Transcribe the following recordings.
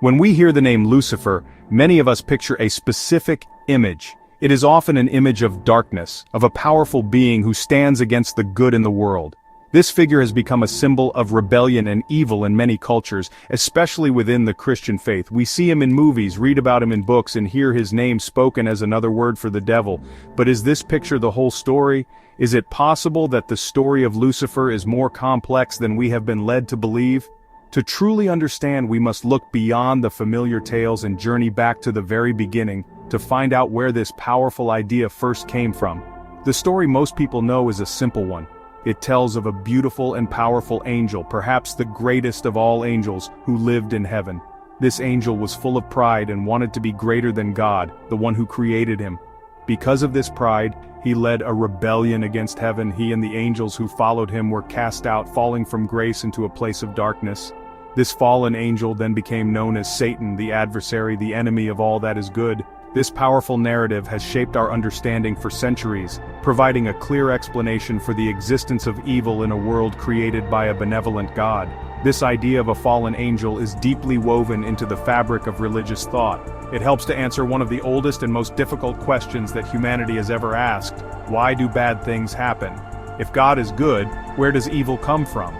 When we hear the name Lucifer, many of us picture a specific image. It is often an image of darkness, of a powerful being who stands against the good in the world. This figure has become a symbol of rebellion and evil in many cultures, especially within the Christian faith. We see him in movies, read about him in books, and hear his name spoken as another word for the devil. But is this picture the whole story? Is it possible that the story of Lucifer is more complex than we have been led to believe? To truly understand, we must look beyond the familiar tales and journey back to the very beginning, to find out where this powerful idea first came from. The story most people know is a simple one. It tells of a beautiful and powerful angel, perhaps the greatest of all angels, who lived in heaven. This angel was full of pride and wanted to be greater than God, the one who created him. Because of this pride, he led a rebellion against heaven. He and the angels who followed him were cast out, falling from grace into a place of darkness. This fallen angel then became known as Satan, the adversary, the enemy of all that is good. This powerful narrative has shaped our understanding for centuries, providing a clear explanation for the existence of evil in a world created by a benevolent God. This idea of a fallen angel is deeply woven into the fabric of religious thought. It helps to answer one of the oldest and most difficult questions that humanity has ever asked: why do bad things happen? If God is good, where does evil come from?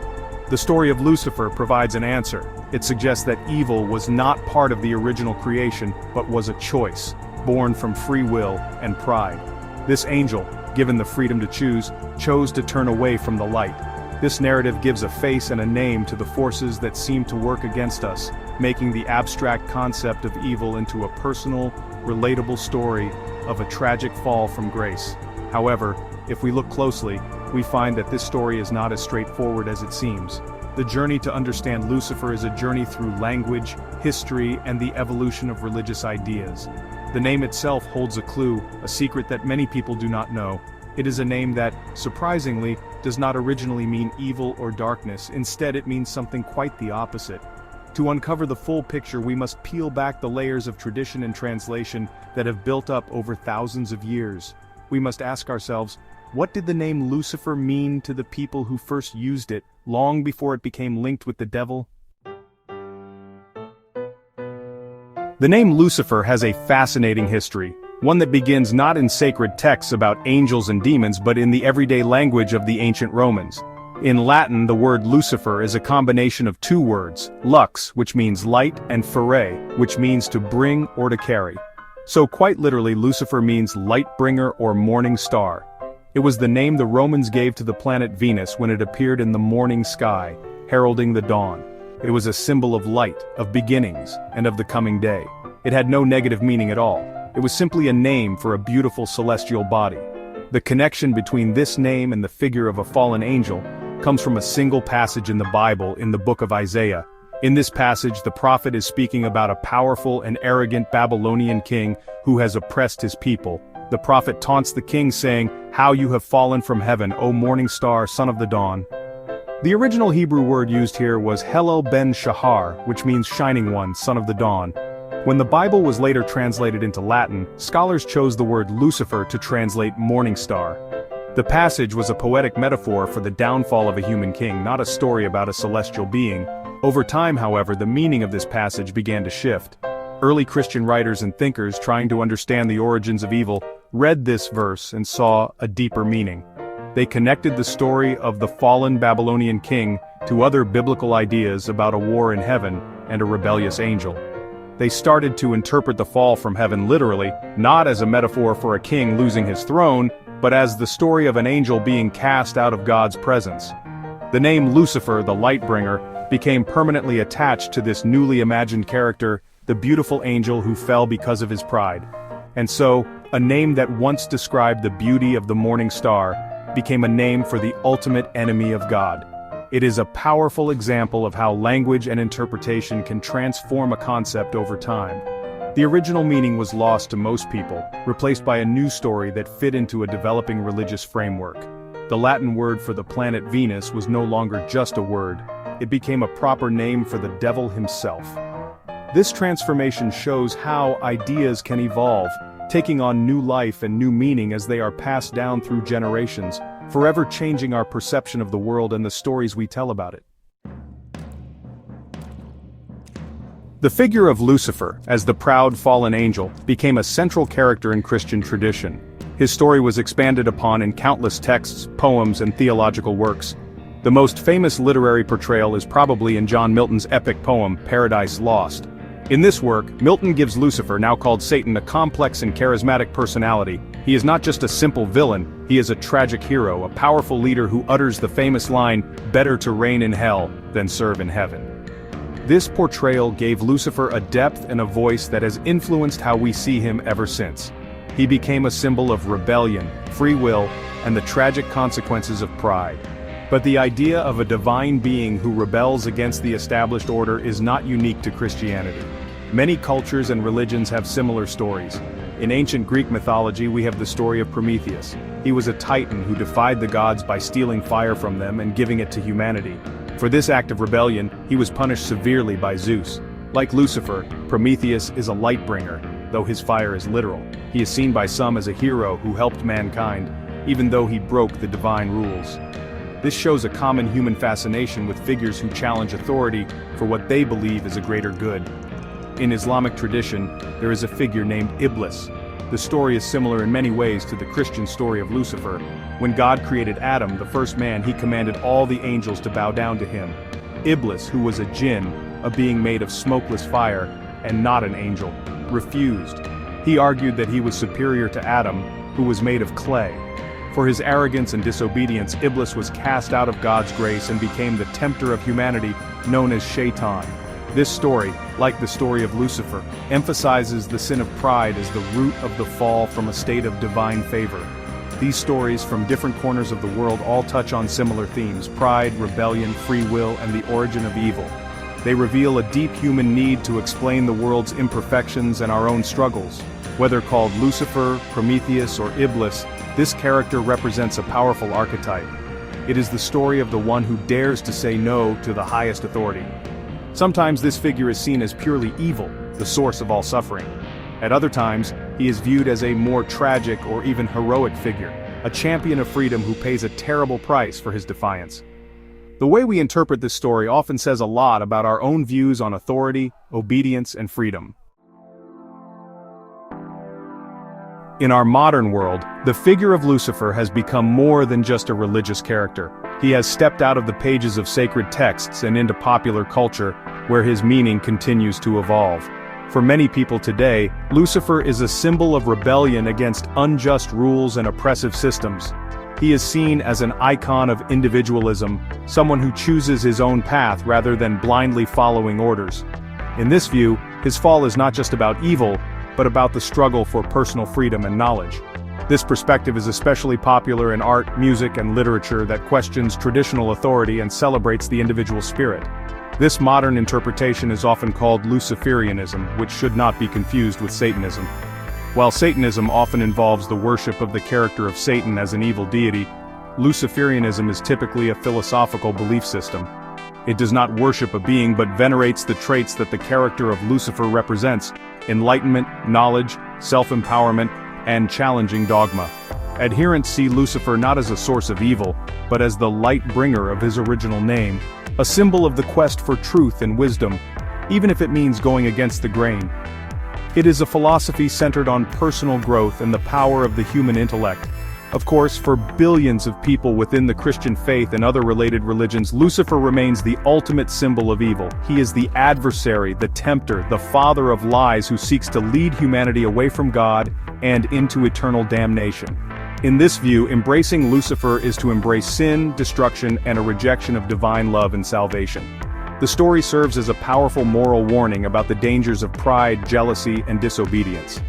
The story of Lucifer provides an answer. It suggests that evil was not part of the original creation, but was a choice, born from free will and pride. This angel, given the freedom to choose, chose to turn away from the light. This narrative gives a face and a name to the forces that seem to work against us, making the abstract concept of evil into a personal, relatable story of a tragic fall from grace. However, if we look closely, we find that this story is not as straightforward as it seems. The journey to understand Lucifer is a journey through language, history, and the evolution of religious ideas. The name itself holds a clue, a secret that many people do not know. It is a name that, surprisingly, does not originally mean evil or darkness. Instead, it means something quite the opposite. To uncover the full picture, we must peel back the layers of tradition and translation that have built up over thousands of years. We must ask ourselves, what did the name Lucifer mean to the people who first used it, long before it became linked with the devil? The name Lucifer has a fascinating history, one that begins not in sacred texts about angels and demons but in the everyday language of the ancient Romans. In Latin, the word Lucifer is a combination of two words, lux, which means light, and fere, which means to bring or to carry. So quite literally, Lucifer means light bringer or morning star. It was the name the Romans gave to the planet Venus when it appeared in the morning sky, heralding the dawn. It was a symbol of light, of beginnings, and of the coming day. It had no negative meaning at all. It was simply a name for a beautiful celestial body. The connection between this name and the figure of a fallen angel comes from a single passage in the Bible, in the book of Isaiah. In this passage, the prophet is speaking about a powerful and arrogant Babylonian king who has oppressed his people. The prophet taunts the king, saying, "How you have fallen from heaven, O morning star, son of the dawn." The original Hebrew word used here was Helel ben Shahar, which means shining one, son of the dawn. When the Bible was later translated into Latin, scholars chose the word Lucifer to translate morning star. The passage was a poetic metaphor for the downfall of a human king, not a story about a celestial being. Over time, however, the meaning of this passage began to shift. Early Christian writers and thinkers trying to understand the origins of evil read this verse and saw a deeper meaning. They connected the story of the fallen Babylonian king to other biblical ideas about a war in heaven and a rebellious angel. They started to interpret the fall from heaven literally, not as a metaphor for a king losing his throne, but as the story of an angel being cast out of God's presence. The name Lucifer, the light bringer, became permanently attached to this newly imagined character, the beautiful angel who fell because of his pride. And so, a name that once described the beauty of the morning star became a name for the ultimate enemy of God. It is a powerful example of how language and interpretation can transform a concept over time. The original meaning was lost to most people, replaced by a new story that fit into a developing religious framework. The Latin word for the planet Venus was no longer just a word. It became a proper name for the devil himself. This transformation shows how ideas can evolve, taking on new life and new meaning as they are passed down through generations, forever changing our perception of the world and the stories we tell about it. The figure of Lucifer, as the proud fallen angel, became a central character in Christian tradition. His story was expanded upon in countless texts, poems, and theological works. The most famous literary portrayal is probably in John Milton's epic poem, Paradise Lost. In this work, Milton gives Lucifer, now called Satan, a complex and charismatic personality. He is not just a simple villain, he is a tragic hero, a powerful leader who utters the famous line, "Better to reign in hell than serve in heaven." This portrayal gave Lucifer a depth and a voice that has influenced how we see him ever since. He became a symbol of rebellion, free will, and the tragic consequences of pride. But the idea of a divine being who rebels against the established order is not unique to Christianity. Many cultures and religions have similar stories. In ancient Greek mythology we have the story of Prometheus. He was a titan who defied the gods by stealing fire from them and giving it to humanity. For this act of rebellion, he was punished severely by Zeus. Like Lucifer, Prometheus is a light bringer, though his fire is literal. He is seen by some as a hero who helped mankind, even though he broke the divine rules. This shows a common human fascination with figures who challenge authority for what they believe is a greater good. In Islamic tradition, there is a figure named Iblis. The story is similar in many ways to the Christian story of Lucifer. When God created Adam, the first man, he commanded all the angels to bow down to him. Iblis, who was a jinn, a being made of smokeless fire, and not an angel, refused. He argued that he was superior to Adam, who was made of clay. For his arrogance and disobedience, Iblis was cast out of God's grace and became the tempter of humanity, known as Shaitan. This story, like the story of Lucifer, emphasizes the sin of pride as the root of the fall from a state of divine favor. These stories from different corners of the world all touch on similar themes: pride, rebellion, free will, and the origin of evil. They reveal a deep human need to explain the world's imperfections and our own struggles. Whether called Lucifer, Prometheus, or Iblis, this character represents a powerful archetype. It is the story of the one who dares to say no to the highest authority. Sometimes this figure is seen as purely evil, the source of all suffering. At other times, he is viewed as a more tragic or even heroic figure, a champion of freedom who pays a terrible price for his defiance. The way we interpret this story often says a lot about our own views on authority, obedience, and freedom. In our modern world, the figure of Lucifer has become more than just a religious character. He has stepped out of the pages of sacred texts and into popular culture, where his meaning continues to evolve. For many people today, Lucifer is a symbol of rebellion against unjust rules and oppressive systems. He is seen as an icon of individualism, someone who chooses his own path rather than blindly following orders. In this view, his fall is not just about evil, but about the struggle for personal freedom and knowledge. This perspective is especially popular in art, music, and literature that questions traditional authority and celebrates the individual spirit. This modern interpretation is often called Luciferianism, which should not be confused with Satanism. While Satanism often involves the worship of the character of Satan as an evil deity, Luciferianism is typically a philosophical belief system. It does not worship a being but venerates the traits that the character of Lucifer represents: enlightenment, knowledge, self-empowerment, and challenging dogma. Adherents see Lucifer not as a source of evil, but as the light bringer of his original name, a symbol of the quest for truth and wisdom, even if it means going against the grain. It is a philosophy centered on personal growth and the power of the human intellect. Of course, for billions of people within the Christian faith and other related religions, Lucifer remains the ultimate symbol of evil. He is the adversary, the tempter, the father of lies who seeks to lead humanity away from God and into eternal damnation. In this view, embracing Lucifer is to embrace sin, destruction, and a rejection of divine love and salvation. The story serves as a powerful moral warning about the dangers of pride, jealousy, and disobedience.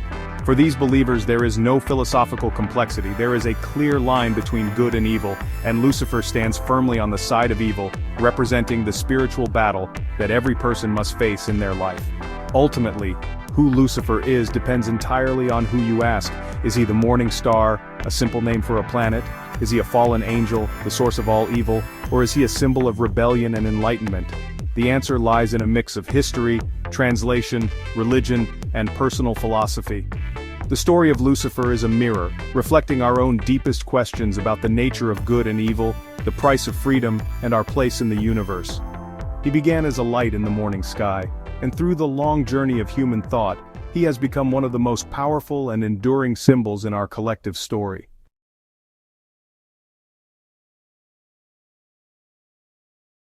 For these believers, there is no philosophical complexity. There is a clear line between good and evil, and Lucifer stands firmly on the side of evil, representing the spiritual battle that every person must face in their life. Ultimately, who Lucifer is depends entirely on who you ask. Is he the morning star, a simple name for a planet? Is he a fallen angel, the source of all evil? Or is he a symbol of rebellion and enlightenment? The answer lies in a mix of history, translation, religion, and personal philosophy. The story of Lucifer is a mirror, reflecting our own deepest questions about the nature of good and evil, the price of freedom, and our place in the universe. He began as a light in the morning sky, and through the long journey of human thought, he has become one of the most powerful and enduring symbols in our collective story.